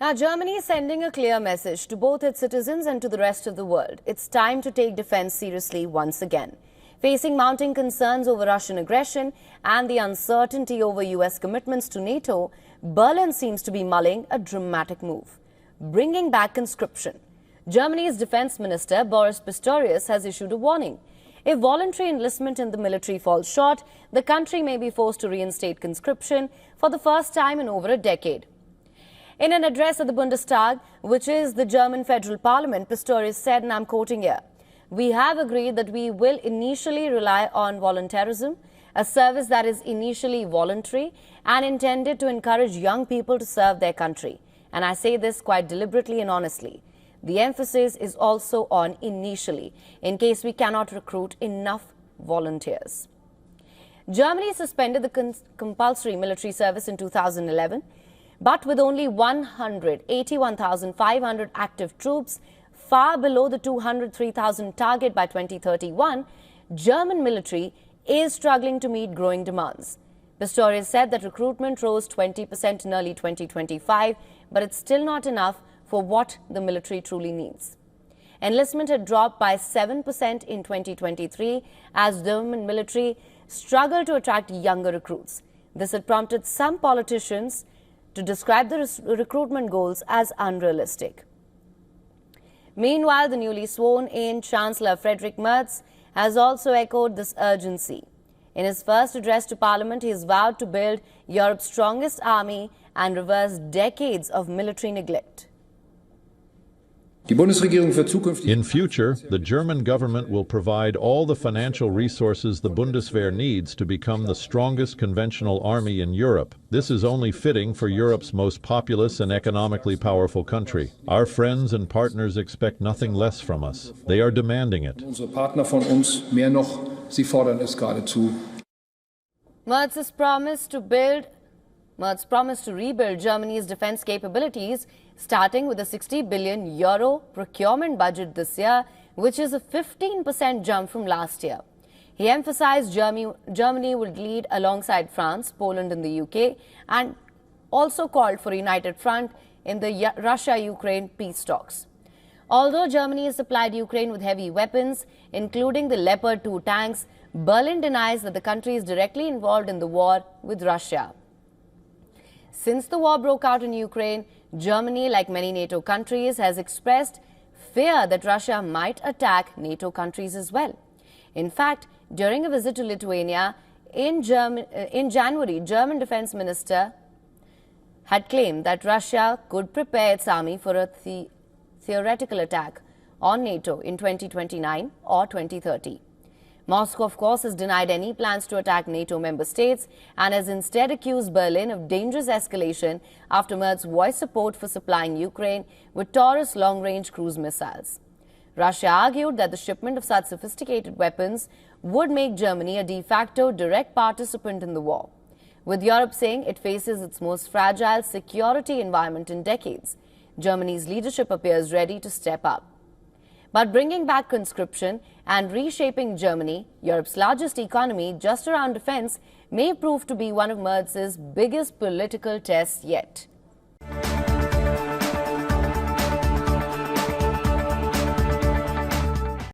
Now, Germany is sending a clear message to both its citizens and to the rest of the world. It's time to take defense seriously once again. Facing mounting concerns over Russian aggression and the uncertainty over US commitments to NATO, Berlin seems to be mulling a dramatic move, bringing back conscription. Germany's defense minister, Boris Pistorius, has issued a warning. If voluntary enlistment in the military falls short, the country may be forced to reinstate conscription for the first time in over a decade. In an address at the Bundestag, which is the German federal parliament, Pistorius said, and I'm quoting here, "We have agreed that we will initially rely on voluntarism, a service that is initially voluntary and intended to encourage young people to serve their country. And I say this quite deliberately and honestly. The emphasis is also on initially, in case we cannot recruit enough volunteers." Germany suspended the compulsory military service in 2011, but with only 181,500 active troops, far below the 203,000 target by 2031, German military is struggling to meet growing demands. Pistorius said that recruitment rose 20% in early 2025, but it's still not enough for what the military truly needs. Enlistment had dropped by 7% in 2023 as German military struggled to attract younger recruits. This had prompted some politicians to describe the recruitment goals as unrealistic. Meanwhile, the newly sworn-in Chancellor Merz has also echoed this urgency. In his first address to Parliament, he has vowed to build Europe's strongest army and reverse decades of military neglect. In future, the German government will provide all the financial resources the Bundeswehr needs to become the strongest conventional army in Europe. This is only fitting for Europe's most populous and economically powerful country. Our friends and partners expect nothing less from us. They are demanding it. Merz promised to rebuild Germany's defense capabilities, starting with a €60 billion procurement budget this year, which is a 15% jump from last year. He emphasized Germany would lead alongside France, Poland and the UK, and also called for a united front in the Russia-Ukraine peace talks. Although Germany has supplied Ukraine with heavy weapons, including the Leopard 2 tanks, Berlin denies that the country is directly involved in the war with Russia. Since the war broke out in Ukraine, Germany, like many NATO countries, has expressed fear that Russia might attack NATO countries as well. In fact, during a visit to Lithuania in January, German defense minister had claimed that Russia could prepare its army for a theoretical attack on NATO in 2029 or 2030. Moscow, of course, has denied any plans to attack NATO member states and has instead accused Berlin of dangerous escalation after Merz voiced support for supplying Ukraine with Taurus long-range cruise missiles. Russia argued that the shipment of such sophisticated weapons would make Germany a de facto direct participant in the war. With Europe saying it faces its most fragile security environment in decades, Germany's leadership appears ready to step up. But bringing back conscription and reshaping Germany, Europe's largest economy, just around defense, may prove to be one of Merz's biggest political tests yet.